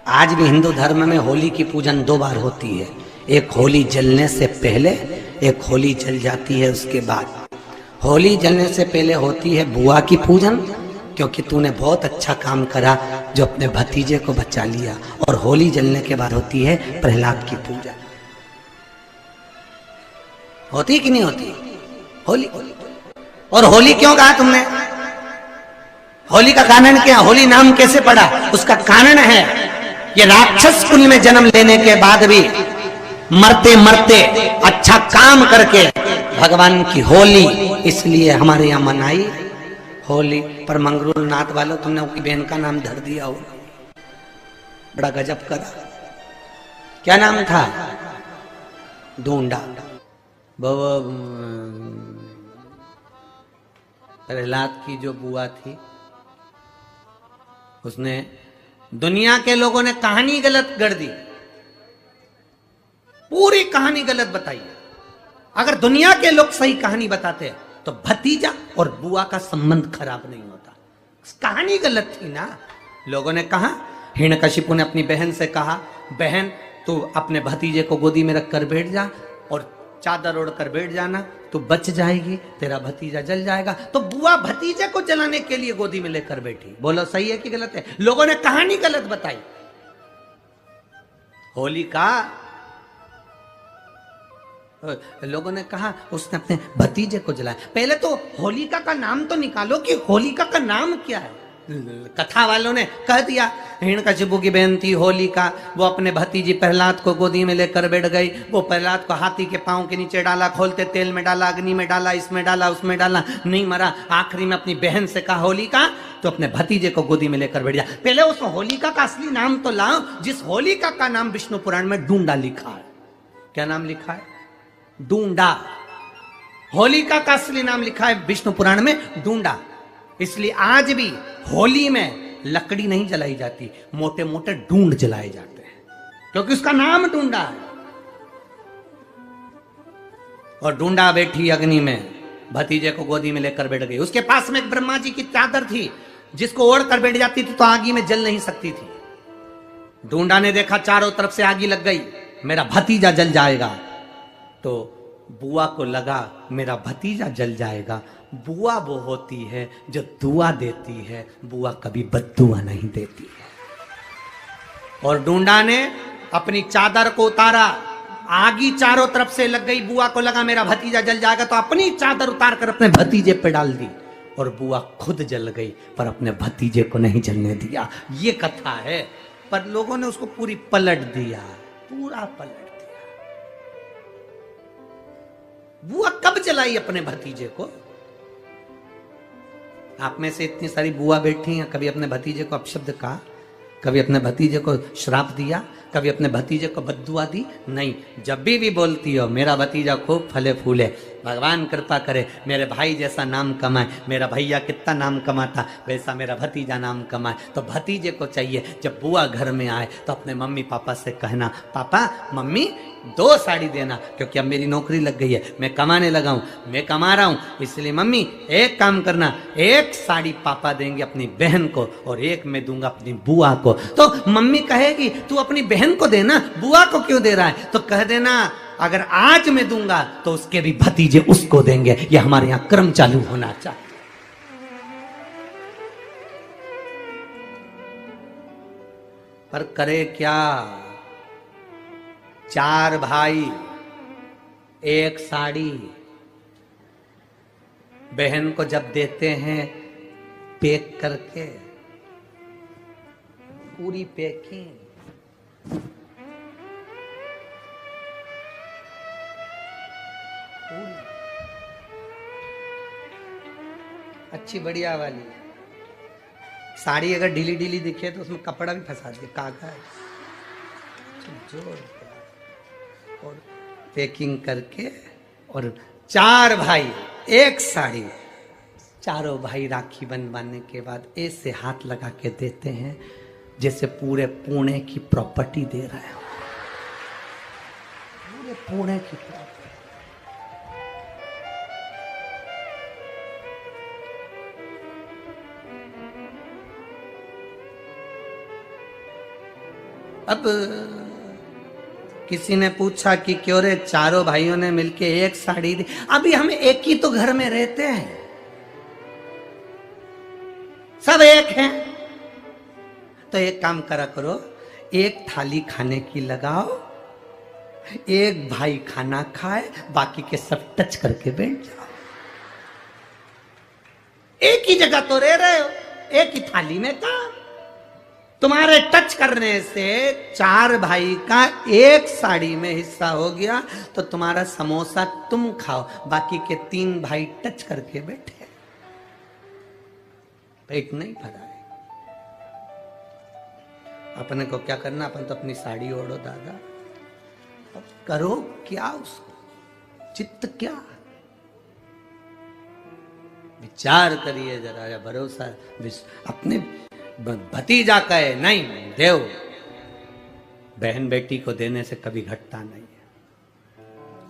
आज भी हिंदू धर्म में होली की पूजन 2 बार होती है। एक होली जलने से पहले, एक होली जल जाती है उसके बाद। होली जलने से पहले होती है बुआ की पूजन, क्योंकि तूने बहुत अच्छा काम करा जो अपने भतीजे को बचा लिया। और होली जलने के बाद होती है प्रहलाद की पूजा। होती कि नहीं होती होली? और होली क्यों कहा तुमने? होली का कारण क्या? होली नाम कैसे पड़ा? उसका कारण है ये राक्षस कुल में जन्म लेने के बाद भी मरते मरते अच्छा काम करके भगवान की होली इसलिए हमारे यहां मनाई होली। पर मंगरूल नाथ वालों, तुमने उसकी बहन का नाम धर दिया हो, बड़ा गजब करा। क्या नाम था? ढूंढा। प्रहलाद की जो बुआ थी, उसने, दुनिया के लोगों ने कहानी गलत गढ़ दी, पूरी कहानी गलत बताई है। अगर दुनिया के लोग सही कहानी बताते तो भतीजा और बुआ का संबंध खराब नहीं होता। कहानी गलत थी ना। लोगों ने कहा, हिरण्यकशिपु ने अपनी बहन से कहा, बहन तू अपने भतीजे को गोदी में रखकर बैठ जा और चादर ओढ़कर बैठ जाना, तू बच जाएगी, तेरा भतीजा जल जाएगा। तो बुआ भतीजे को जलाने के लिए गोदी में लेकर बैठी। बोलो सही है कि गलत है? लोगों ने कहानी गलत बताई। होली का लोगों ने कहा उसने अपने भतीजे को जलाया। पहले तो होलिका का नाम तो निकालो कि होलिका का नाम क्या है। कथा वालों ने कह दिया हिरण्यकशिपु की बहन थी होलिका, वो अपने भतीजी प्रहलाद को गोदी में लेकर बैठ गई। वो प्रहलाद को हाथी के पांव के नीचे डाला, खोलते तेल में डाला, अग्नि में डाला, इसमें डाला, उसमें डाला, नहीं मरा। आखिरी में अपनी बहन से कहा होलिका तो अपने भतीजे को गोदी में लेकर बैठ जा। पहले उस होलिका का असली नाम तो लाओ, जिस होलिका का नाम विष्णु पुराण में ढूंढा लिखा है। क्या नाम लिखा है? ढूंढा। होलिका का असली नाम लिखा है विष्णु पुराण में ढूंढा। इसलिए आज भी होली में लकड़ी नहीं जलाई जाती, मोटे मोटे ढूंढ जलाए जाते हैं, क्योंकि उसका नाम ढूंढा है। और ढूंढा बैठी अग्नि में, भतीजे को गोदी में लेकर बैठ गई। उसके पास में एक ब्रह्मा जी की चादर थी, जिसको ओढ़ कर बैठ जाती थी तो आगी में जल नहीं सकती थी। ढूंढा ने देखा चारों तरफ से आगी लग गई, मेरा भतीजा जल जाएगा। तो बुआ को लगा मेरा भतीजा जल जाएगा। बुआ वो होती है जो दुआ देती है, बुआ कभी बद्दुआ नहीं देती है। और ढूंढा ने अपनी चादर को उतारा, आगी चारों तरफ से लग गई। बुआ को लगा मेरा भतीजा जल जाएगा, तो अपनी चादर उतार कर अपने भतीजे पे डाल दी और बुआ खुद जल गई, पर अपने भतीजे को नहीं जलने दिया। ये कथा है, पर लोगों ने उसको पूरी पलट दिया, पूरा पलट दिया। बुआ कब जलाई अपने भतीजे को? आप में से इतनी सारी बुआ बैठी हैं, कभी अपने भतीजे को अपशब्द कहा? कभी अपने भतीजे को श्राप दिया? कभी अपने भतीजे को बद्दुआ दी? नहीं। जब भी बोलती हो मेरा भतीजा खूब फले फूले, भगवान कृपा करे मेरे भाई जैसा नाम कमाए, मेरा भैया कितना नाम कमाता वैसा मेरा भतीजा नाम कमाए, तो भतीजे को चाहिए जब बुआ घर में आए तो अपने मम्मी पापा से कहना, पापा मम्मी 2 साड़ी देना, क्योंकि अब मेरी नौकरी लग गई है, मैं कमाने लगा हूं, मैं कमा रहा हूं, इसलिए मम्मी एक काम करना, 1 साड़ी पापा देंगे अपनी बहन को और 1 मैं दूंगा अपनी बुआ को। तो मम्मी कहेगी तू अपनी बहन को देना, बुआ को क्यों दे रहा है? तो कह देना अगर आज मैं दूंगा तो उसके भी भतीजे उसको देंगे। ये हमारे यहां क्रम चालू होना चाहिए। पर करे क्या? 4 भाई 1 साड़ी, बहन को जब देते हैं पैक करके, पूरी पैकिंग, अच्छी बढ़िया वाली साड़ी। अगर ढीली ढीली दिखे तो उसमें कपड़ा भी फंसा दिए, कागज जोड़ और पैकिंग करके। और 4 भाई 1 साड़ी, चारों भाई राखी बनवाने के बाद ऐसे हाथ लगा के देते हैं जैसे पूरे पुणे की प्रॉपर्टी दे रहे हो, पूरे पुणे की प्रॉपर्टी। अब किसी ने पूछा कि क्यों रे चारों भाइयों ने मिलके एक साड़ी दी। अभी हम एक ही तो घर में रहते हैं, सब एक हैं। तो एक काम करा करो, एक थाली खाने की लगाओ, एक भाई खाना खाए, बाकी के सब टच करके बैठ जाओ। एक ही जगह तो रह रहे हो, एक ही थाली में काम। तुम्हारे टच करने से चार भाई का एक साड़ी में हिस्सा हो गया, तो तुम्हारा समोसा तुम खाओ, बाकी के तीन भाई टच करके बैठे, पेट नहीं भरा है। अपने को क्या करना, अपन तो अपनी साड़ी ओढ़ो दादा, अब करो क्या उसको, चित्त क्या, विचार करिए जरा, या भरोसा अपने भतीजा कहे नहीं देव, बहन बेटी को देने से कभी घटता नहीं है,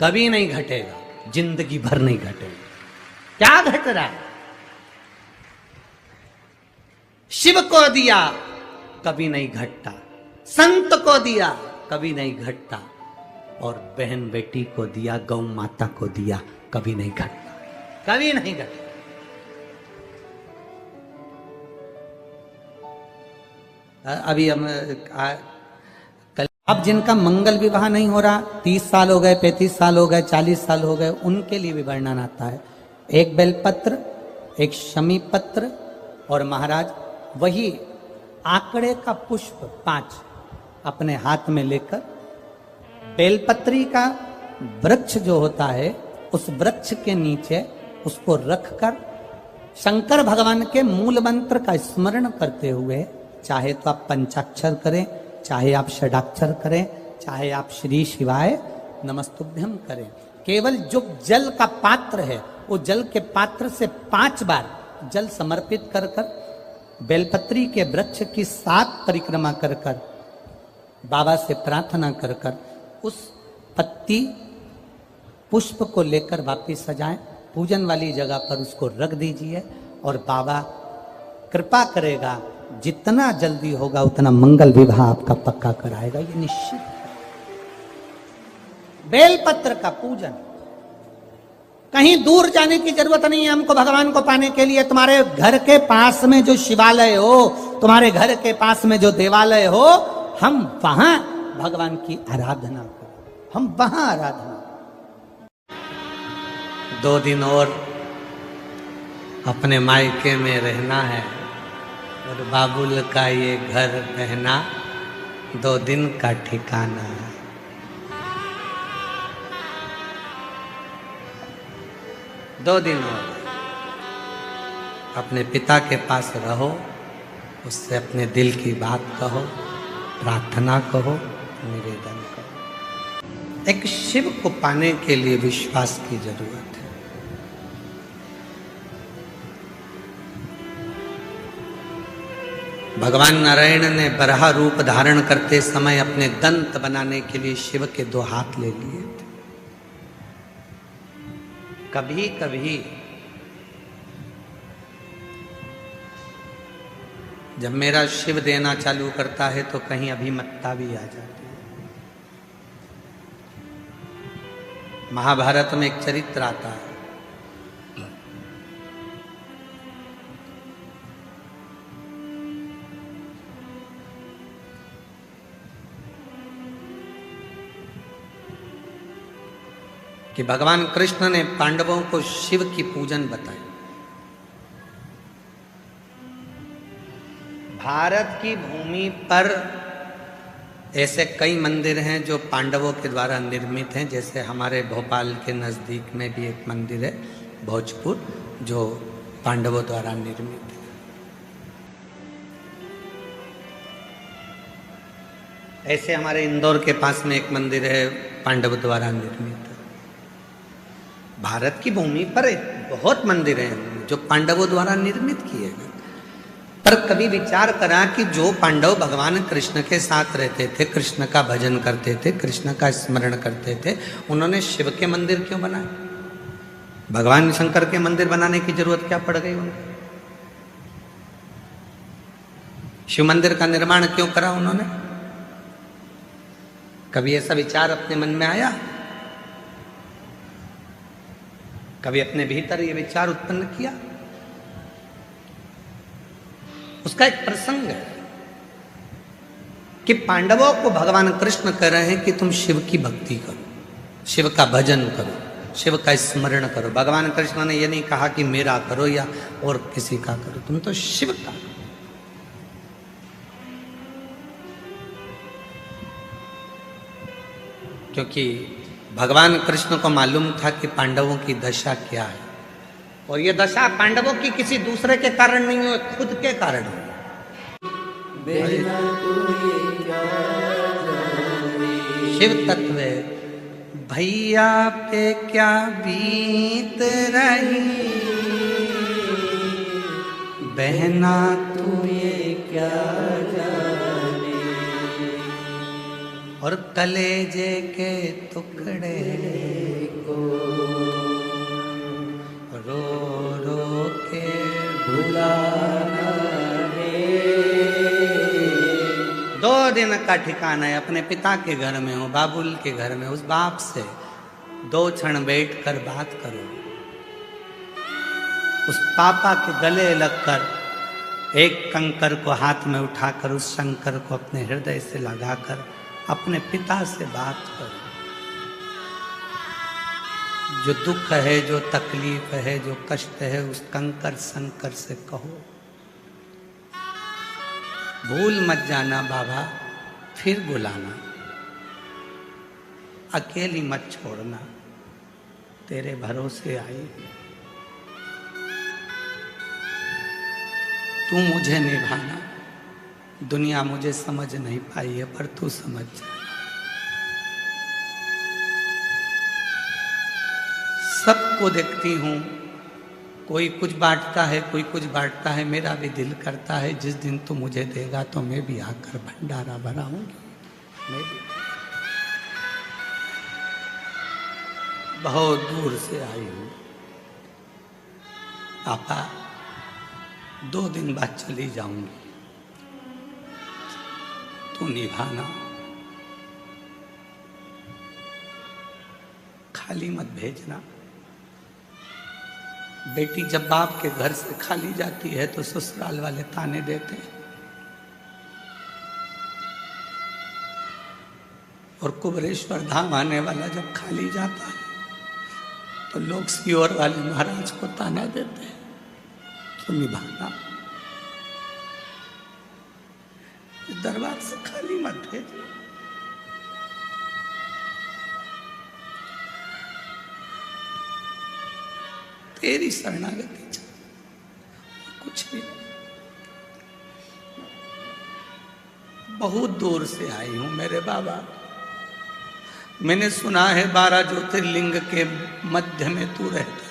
कभी नहीं घटेगा, जिंदगी भर नहीं घटेगा। क्या घट रहा है? शिव को दिया कभी नहीं घटता, संत को दिया कभी नहीं घटता, और बहन बेटी को दिया, गौ माता को दिया, कभी नहीं घटता, कभी नहीं घटता। अभी हम कल, अब जिनका मंगल विवाह नहीं हो रहा, 30 साल हो गए, 35 साल हो गए, 40 साल हो गए, उनके लिए भी वर्णन आता है। एक बेलपत्र, एक शमी पत्र, और महाराज वही आंकड़े का पुष्प 5 अपने हाथ में लेकर, बेलपत्री का वृक्ष जो होता है, उस वृक्ष के नीचे उसको रखकर शंकर भगवान के मूल मंत्र का स्मरण करते हुए, चाहे तो आप पंचाक्षर करें, चाहे आप षडाक्षर करें, चाहे आप श्री शिवाय नमस्तुभ्यम करें, केवल जो जल का पात्र है, वो जल के पात्र से 5 बार जल समर्पित कर कर, बेलपत्री के वृक्ष की 7 परिक्रमा कर कर, बाबा से प्रार्थना कर कर, उस पत्ती पुष्प को लेकर वापिस सजाएं, पूजन वाली जगह पर उसको रख दीजिए, और बाबा कृपा करेगा, जितना जल्दी होगा उतना मंगल विवाह आपका पक्का कराएगा, ये निश्चित है। बेलपत्र का पूजन, कहीं दूर जाने की जरूरत नहीं है हमको भगवान को पाने के लिए। तुम्हारे घर के पास में जो शिवालय हो, तुम्हारे घर के पास में जो देवालय हो, हम वहां भगवान की आराधना करें, हम वहां आराधना। 2 दिन और अपने मायके में रहना है, और बाबुल का ये घर रहना 2 दिन का ठिकाना है। दो दिन और अपने पिता के पास रहो, उससे अपने दिल की बात कहो, प्रार्थना कहो, निवेदन करो। एक शिव को पाने के लिए विश्वास की जरूरत है। भगवान नारायण ने बराह रूप धारण करते समय अपने दंत बनाने के लिए शिव के 2 हाथ ले लिए थे। कभी कभी जब मेरा शिव देना चालू करता है तो कहीं अभिमत्ता भी आ जाती है। महाभारत में एक चरित्र आता है, कि भगवान कृष्ण ने पांडवों को शिव की पूजन बताई। भारत की भूमि पर ऐसे कई मंदिर हैं जो पांडवों के द्वारा निर्मित हैं, जैसे हमारे भोपाल के नज़दीक में भी एक मंदिर है भोजपुर, जो पांडवों द्वारा निर्मित है। ऐसे हमारे इंदौर के पास में एक मंदिर है पांडव द्वारा निर्मित है। भारत की भूमि पर बहुत मंदिर हैं जो पांडवों द्वारा निर्मित किए गए, पर कभी विचार करा कि जो पांडव भगवान कृष्ण के साथ रहते थे, कृष्ण का भजन करते थे, कृष्ण का स्मरण करते थे, उन्होंने शिव के मंदिर क्यों बनाए? भगवान शंकर के मंदिर बनाने की जरूरत क्या पड़ गई उनको? शिव मंदिर का निर्माण क्यों करा उन्होंने? कभी ऐसा विचार अपने मन में आया? कभी अपने भीतर ये विचार उत्पन्न किया? उसका एक प्रसंग है कि पांडवों को भगवान कृष्ण कह रहे हैं कि तुम शिव की भक्ति करो, शिव का भजन करो, शिव का स्मरण करो। भगवान कृष्ण ने यह नहीं कहा कि मेरा करो या और किसी का करो, तुम तो शिव का। क्योंकि भगवान कृष्ण को मालूम था कि पांडवों की दशा क्या है, और यह दशा पांडवों की किसी दूसरे के कारण नहीं है, खुद के कारण है। शिव तत्व है, भैया पे क्या बीत रही, बहना तू ये क्या जाने, और कलेजे के टुकड़े को रो रो के भुलाना रे। 2 दिन का ठिकाना है, अपने पिता के घर में हो, बाबुल के घर में, उस बाप से 2 क्षण बैठ कर बात करो, उस पापा के गले लगकर एक कंकर को हाथ में उठाकर उस शंकर को अपने हृदय से लगाकर अपने पिता से बात करो। जो दुख है, जो तकलीफ है, जो कष्ट है, उस कंकर शंकर से कहो। भूल मत जाना बाबा, फिर बुलाना, अकेली मत छोड़ना, तेरे भरोसे आई, तू मुझे निभाना। दुनिया मुझे समझ नहीं पाई है, पर तू समझ जा। सबको देखती हूं, कोई कुछ बांटता है, कोई कुछ बांटता है, मेरा भी दिल करता है जिस दिन तू मुझे देगा तो मैं भी आकर भंडारा भराऊंगी। मैं भी बहुत दूर से आई हूं पापा, 2 दिन बाद चली जाऊंगी, तू निभाना, खाली मत भेजना। बेटी जब बाप के घर से खाली जाती है तो ससुराल वाले ताने देते हैं, और कुबरेश्वर धाम आने वाला जब खाली जाता है तो लोग सियोर वाले महाराज को ताना देते हैं, तो निभाना, दरबार से खाली मत भेजना। तेरी शरणागति कुछ भी। बहुत दूर से आई हूं मेरे बाबा, मैंने सुना है 12 ज्योतिर्लिंग के मध्य में तू रहता है।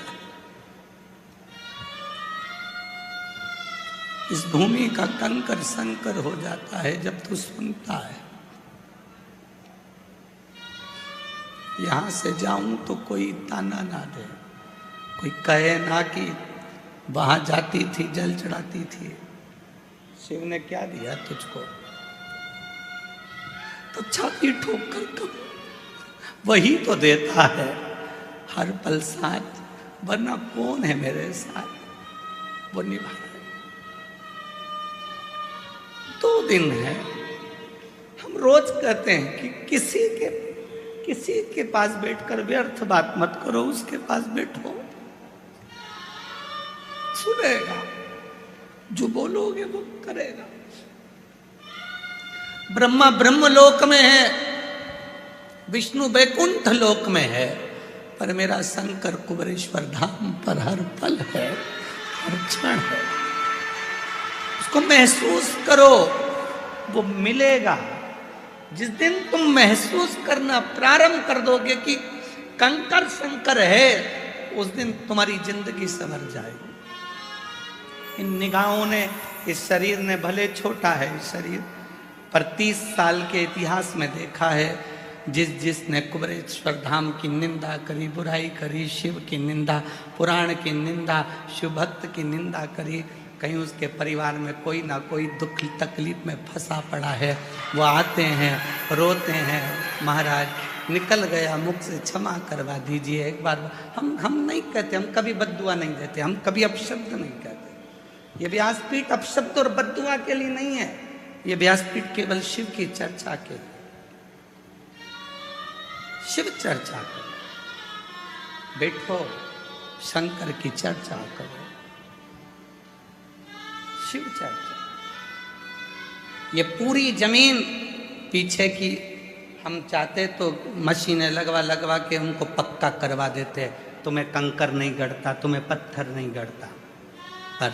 इस भूमि का कंकर संकर हो जाता है जब तू सुनता है। यहां से जाऊं तो कोई ताना ना दे, कोई कहे ना कि वहां जाती थी, जल चढ़ाती थी। शिव ने क्या दिया तुझको? तो छाती ठोक कर कब, वही तो देता है हर पल साथ, वरना कौन है मेरे साथ? वो निभा रहा है। 2 दिन है, हम रोज कहते हैं कि किसी के पास बैठकर व्यर्थ बात मत करो, उसके पास बैठो, सुनेगा, जो बोलोगे वो करेगा। ब्रह्मा ब्रह्मलोक में है, विष्णु वैकुंठ लोक में है, पर मेरा शंकर कुबरेश्वर धाम पर हर पल है, हर क्षण है। उसको महसूस करो, वो मिलेगा। जिस दिन तुम महसूस करना प्रारंभ कर दोगे कि कंकर शंकर है, उस दिन तुम्हारी जिंदगी संवर जाएगी। इन निगाहों ने, इस शरीर ने, भले छोटा है इस शरीर, पर 30 साल के इतिहास में देखा है, जिसने कुबरेश्वर धाम की निंदा करी, बुराई करी, शिव की निंदा, पुराण की निंदा, शिव भक्त की निंदा करी, कहीं उसके परिवार में कोई ना कोई दुख तकलीफ में फंसा पड़ा है, वो आते हैं रोते हैं, महाराज निकल गया मुख से, क्षमा करवा दीजिए एक बार। हम नहीं कहते, हम कभी बद्दुआ नहीं देते, हम कभी अपशब्द नहीं कहते। ये व्यासपीठ अपशब्द और बद्दुआ के लिए नहीं है, ये व्यासपीठ केवल शिव की चर्चा के लिए। शिव चर्चा करो, बैठो शंकर की चर्चा करो, शिव चर्चा। ये पूरी जमीन पीछे की हम चाहते तो मशीनें लगवा के उनको पक्का करवा देते, तुम्हें कंकर नहीं गड़ता, तुम्हें पत्थर नहीं गड़ता। पर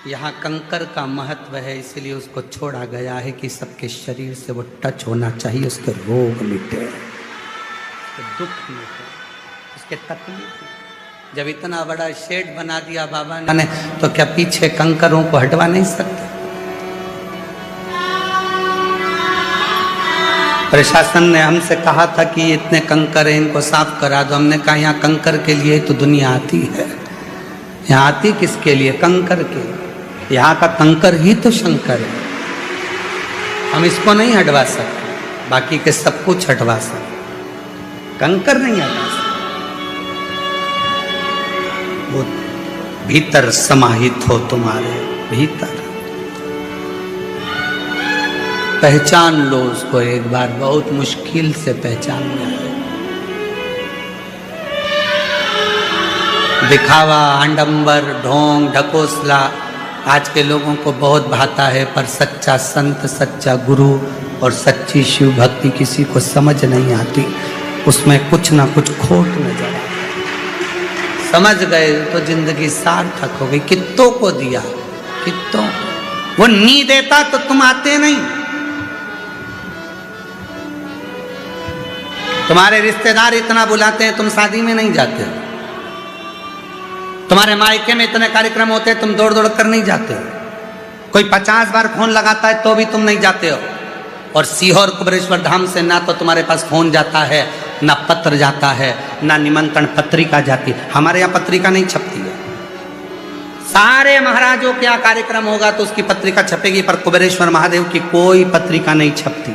यहाँ कंकर का महत्व है, इसलिए उसको छोड़ा गया है कि सबके शरीर से वो टच होना चाहिए, उसके रोग मिटे, उसके दुख मिटे, उसके तकलीफ। जब इतना बड़ा शेड बना दिया बाबा ने, तो क्या पीछे कंकरों को हटवा नहीं सकते? प्रशासन ने हमसे कहा था कि इतने कंकर हैं, इनको साफ करा दो। हमने कहा यहाँ कंकर के लिए तो दुनिया आती है, यहाँ आती किसके लिए? कंकर के। यहाँ का कंकर ही तो शंकर है, हम इसको नहीं हटवा सकते, बाकी के सब कुछ हटवा सकते, कंकर नहीं हटवा सकते। वो भीतर समाहित हो, तुम्हारे भीतर पहचान लो उसको एक बार, बहुत मुश्किल से पहचानना है। दिखावा, आडंबर, ढोंग, ढकोसला आज के लोगों को बहुत भाता है, पर सच्चा संत, सच्चा गुरु और सच्ची शिव भक्ति किसी को समझ नहीं आती, उसमें कुछ ना कुछ खोट नजर आता। समझ गए तो जिंदगी सार्थक हो गई। कित्तों को दिया, कित्तों को। वो नहीं देता तो तुम आते नहीं। तुम्हारे रिश्तेदार इतना बुलाते हैं, तुम शादी में नहीं जाते हो। तुम्हारे मायके में इतने कार्यक्रम होते हैं, तुम दौड़ दौड़ कर नहीं जाते हो। कोई 50 बार फोन लगाता है तो भी तुम नहीं जाते हो। और सीहोर कुबेरेश्वर धाम से ना तो तुम्हारे पास फोन जाता है, ना पत्र जाता है, ना निमंत्रण पत्रिका जाती है। हमारे यहाँ पत्रिका नहीं छपती है। सारे महाराजों के यहाँ कार्यक्रम होगा तो उसकी पत्रिका छपेगी, पर कुबेरेश्वर महादेव की कोई पत्रिका नहीं छपती।